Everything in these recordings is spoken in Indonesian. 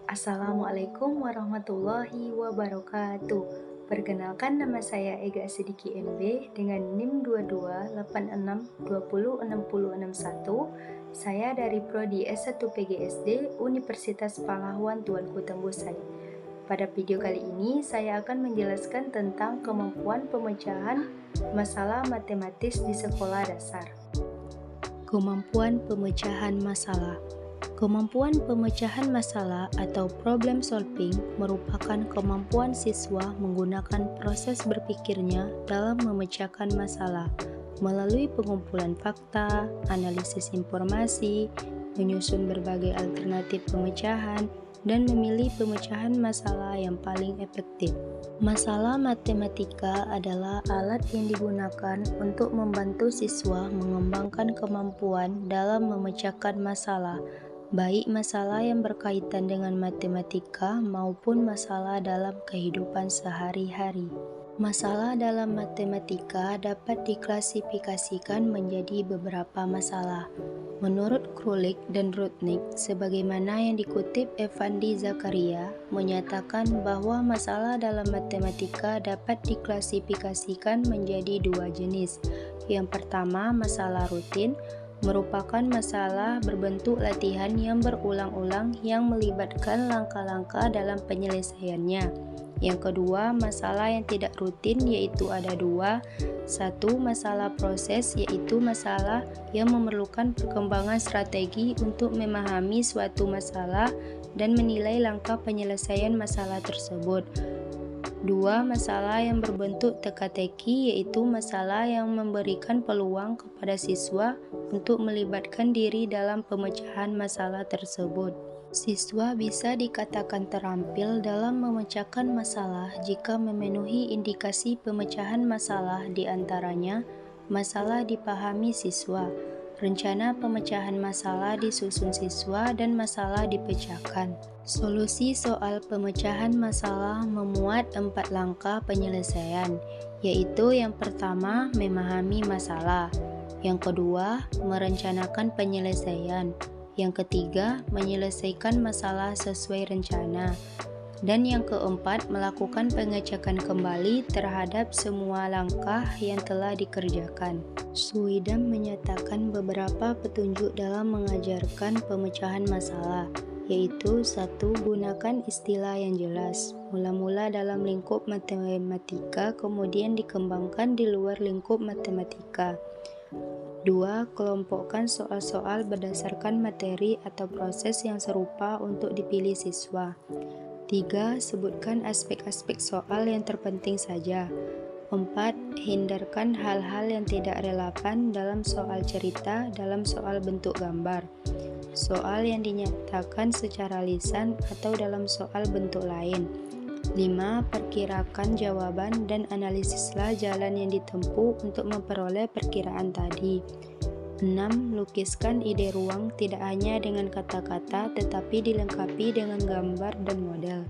Assalamualaikum warahmatullahi wabarakatuh. Perkenalkan, nama saya Ega Sidiki MB dengan NIM 2286206061. Saya dari Prodi S1 PGSD Universitas Pahlawan Tuanku Tembusai. Pada video kali ini saya akan menjelaskan tentang kemampuan pemecahan masalah matematis di sekolah dasar. Kemampuan pemecahan masalah. Kemampuan pemecahan masalah atau problem solving merupakan kemampuan siswa menggunakan proses berpikirnya dalam memecahkan masalah melalui pengumpulan fakta, analisis informasi, menyusun berbagai alternatif pemecahan, dan memilih pemecahan masalah yang paling efektif. Masalah matematika adalah alat yang digunakan untuk membantu siswa mengembangkan kemampuan dalam memecahkan masalah, baik masalah yang berkaitan dengan matematika maupun masalah dalam kehidupan sehari-hari. Masalah dalam matematika dapat diklasifikasikan menjadi beberapa masalah. Menurut Krulik dan Rudnick, sebagaimana yang dikutip Effendi Zakaria, menyatakan bahwa masalah dalam matematika dapat diklasifikasikan menjadi dua jenis. Yang pertama, masalah rutin, merupakan masalah berbentuk latihan yang berulang-ulang yang melibatkan langkah-langkah dalam penyelesaiannya. Yang kedua, masalah yang tidak rutin, yaitu ada dua. Satu, masalah proses, yaitu masalah yang memerlukan perkembangan strategi untuk memahami suatu masalah dan menilai langkah penyelesaian masalah tersebut. Dua, masalah yang berbentuk teka-teki, yaitu masalah yang memberikan peluang kepada siswa untuk melibatkan diri dalam pemecahan masalah tersebut. Siswa bisa dikatakan terampil dalam memecahkan masalah jika memenuhi indikasi pemecahan masalah, di antaranya masalah dipahami siswa, rencana pemecahan masalah disusun siswa, dan masalah dipecahkan. Solusi soal pemecahan masalah memuat 4 langkah penyelesaian, yaitu yang pertama, memahami masalah. Yang kedua, merencanakan penyelesaian. Yang ketiga, menyelesaikan masalah sesuai rencana. Dan yang keempat, melakukan pengecekan kembali terhadap semua langkah yang telah dikerjakan. Suidam menyatakan beberapa petunjuk dalam mengajarkan pemecahan masalah, yaitu 1. Gunakan istilah yang jelas. Mula-mula dalam lingkup matematika, kemudian dikembangkan di luar lingkup matematika. 2. Kelompokkan soal-soal berdasarkan materi atau proses yang serupa untuk dipilih siswa. 3. Sebutkan aspek-aspek soal yang terpenting saja. 4. Hindarkan hal-hal yang tidak relevan dalam soal cerita dalam soal bentuk gambar, soal yang dinyatakan secara lisan atau dalam soal bentuk lain. 5. Perkirakan jawaban dan analisislah jalan yang ditempuh untuk memperoleh perkiraan tadi. 6. Lukiskan ide ruang tidak hanya dengan kata-kata tetapi dilengkapi dengan gambar dan model.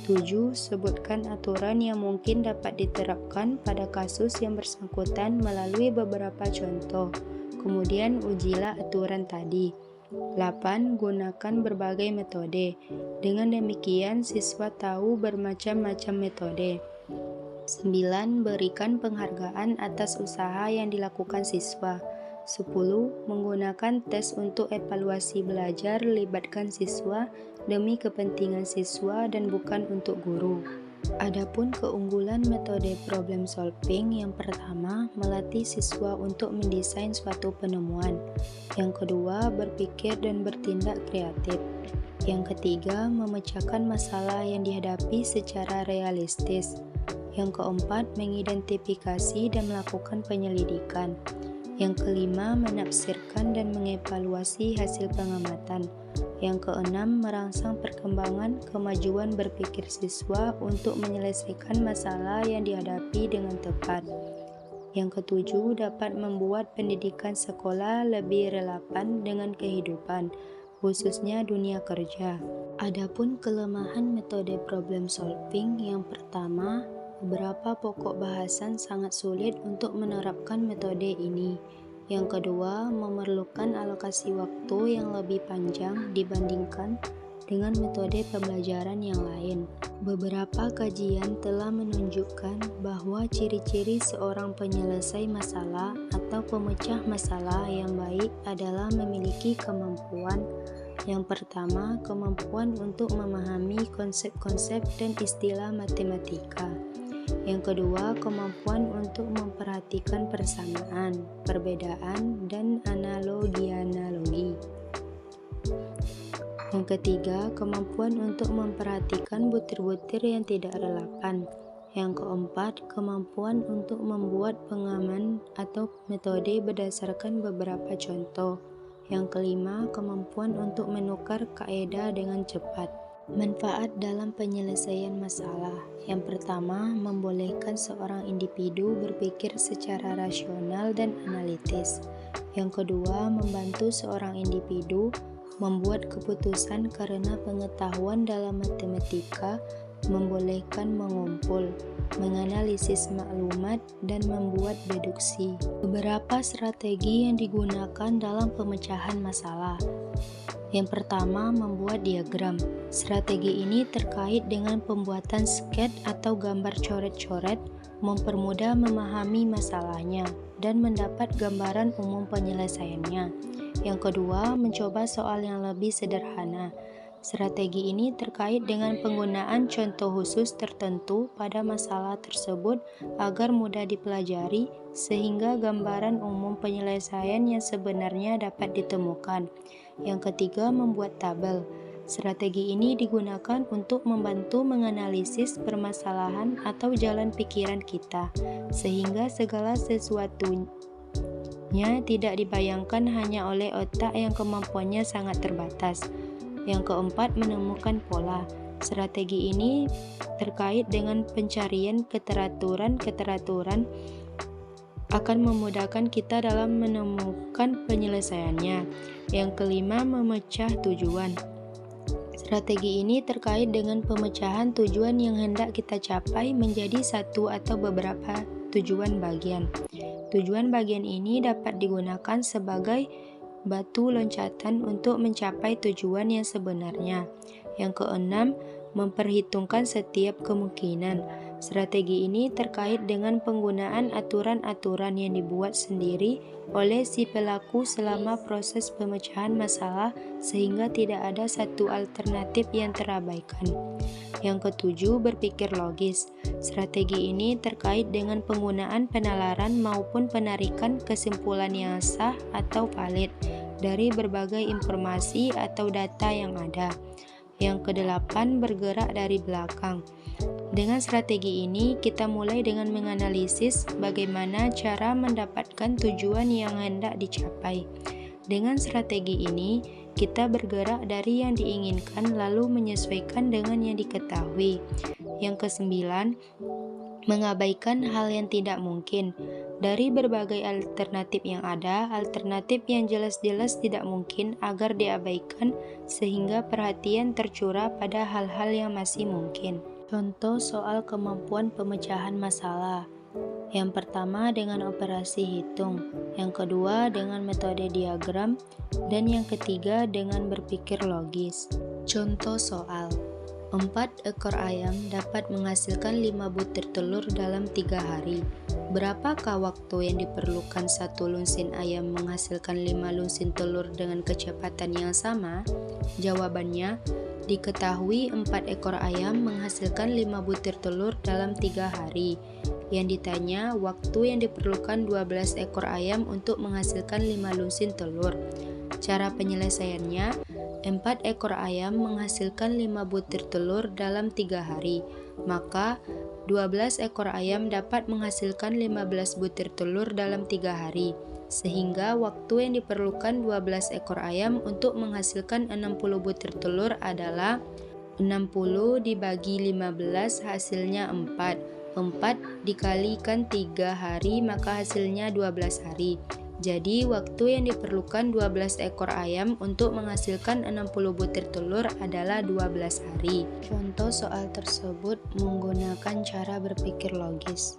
7. Sebutkan aturan yang mungkin dapat diterapkan pada kasus yang bersangkutan melalui beberapa contoh. Kemudian ujilah aturan tadi. 8. Gunakan berbagai metode. Dengan demikian siswa tahu bermacam-macam metode. 9. Berikan penghargaan atas usaha yang dilakukan siswa. 10. Menggunakan tes untuk evaluasi belajar, libatkan siswa demi kepentingan siswa dan bukan untuk guru. Adapun keunggulan metode problem solving, yang pertama, melatih siswa untuk mendesain suatu penemuan. Yang kedua, berpikir dan bertindak kreatif. Yang ketiga, memecahkan masalah yang dihadapi secara realistis. Yang keempat, mengidentifikasi dan melakukan penyelidikan. Yang kelima, menafsirkan dan mengevaluasi hasil pengamatan. Yang keenam, merangsang perkembangan kemajuan berpikir siswa untuk menyelesaikan masalah yang dihadapi dengan tepat. Yang ketujuh, dapat membuat pendidikan sekolah lebih relevan dengan kehidupan, khususnya dunia kerja. Adapun kelemahan metode problem solving, yang pertama, beberapa pokok bahasan sangat sulit untuk menerapkan metode ini. Yang kedua, memerlukan alokasi waktu yang lebih panjang dibandingkan dengan metode pembelajaran yang lain. Beberapa kajian telah menunjukkan bahwa ciri-ciri seorang penyelesai masalah atau pemecah masalah yang baik adalah memiliki kemampuan. Yang pertama, kemampuan untuk memahami konsep-konsep dan istilah matematika. Yang kedua, kemampuan untuk memperhatikan persamaan, perbedaan, dan analogi-analogi. Yang ketiga, kemampuan untuk memperhatikan butir-butir yang tidak relevan. Yang keempat, kemampuan untuk membuat pengaman atau metode berdasarkan beberapa contoh. Yang kelima, kemampuan untuk menukar kaidah dengan cepat. Manfaat dalam penyelesaian masalah. Yang pertama, membolehkan seorang individu berpikir secara rasional dan analitis. Yang kedua, membantu seorang individu membuat keputusan karena pengetahuan dalam matematika membolehkan mengumpul, menganalisis maklumat, dan membuat deduksi. Beberapa strategi yang digunakan dalam pemecahan masalah. Yang pertama, membuat diagram. Strategi ini terkait dengan pembuatan sket atau gambar coret-coret, mempermudah memahami masalahnya dan mendapat gambaran umum penyelesaiannya. Yang kedua, mencoba soal yang lebih sederhana. Strategi ini terkait dengan penggunaan contoh khusus tertentu pada masalah tersebut agar mudah dipelajari sehingga gambaran umum penyelesaian yang sebenarnya dapat ditemukan. Yang ketiga, membuat tabel. Strategi ini digunakan untuk membantu menganalisis permasalahan atau jalan pikiran kita, sehingga segala sesuatunya tidak dibayangkan hanya oleh otak yang kemampuannya sangat terbatas. Yang keempat, menemukan pola. Strategi ini terkait dengan pencarian keteraturan akan memudahkan kita dalam menemukan penyelesaiannya. Yang kelima, memecah tujuan. Strategi ini terkait dengan pemecahan tujuan yang hendak kita capai menjadi satu atau beberapa tujuan bagian. Tujuan bagian ini dapat digunakan sebagai batu loncatan untuk mencapai tujuan yang sebenarnya. Yang keenam, memperhitungkan setiap kemungkinan. Strategi ini terkait dengan penggunaan aturan-aturan yang dibuat sendiri oleh si pelaku selama proses pemecahan masalah sehingga tidak ada satu alternatif yang terabaikan. Yang ketujuh, berpikir logis. Strategi ini terkait dengan penggunaan penalaran maupun penarikan kesimpulan yang sah atau valid dari berbagai informasi atau data yang ada. Yang kedelapan, bergerak dari belakang. Dengan strategi ini, kita mulai dengan menganalisis bagaimana cara mendapatkan tujuan yang hendak dicapai. Dengan strategi ini, kita bergerak dari yang diinginkan lalu menyesuaikan dengan yang diketahui. Yang kesembilan, mengabaikan hal yang tidak mungkin. Dari berbagai alternatif yang ada, alternatif yang jelas-jelas tidak mungkin agar diabaikan sehingga perhatian tercurah pada hal-hal yang masih mungkin. Contoh soal kemampuan pemecahan masalah. Yang pertama dengan operasi hitung, yang kedua dengan metode diagram, dan yang ketiga dengan berpikir logis. Contoh soal: 4 ekor ayam dapat menghasilkan 5 butir telur dalam 3 hari. Berapakah waktu yang diperlukan satu lusin ayam menghasilkan 5 lusin telur dengan kecepatan yang sama? Jawabannya, diketahui 4 ekor ayam menghasilkan 5 butir telur dalam 3 hari. Yang ditanya, waktu yang diperlukan 12 ekor ayam untuk menghasilkan 5 lusin telur. Cara penyelesaiannya, 4 ekor ayam menghasilkan 5 butir telur dalam 3 hari. Maka, 12 ekor ayam dapat menghasilkan 15 butir telur dalam 3 hari. Sehingga waktu yang diperlukan 12 ekor ayam untuk menghasilkan 60 butir telur adalah 60 dibagi 15 hasilnya 4. 4 dikalikan 3 hari maka hasilnya 12 hari. Jadi waktu yang diperlukan 12 ekor ayam untuk menghasilkan 60 butir telur adalah 12 hari. Contoh soal tersebut menggunakan cara berpikir logis.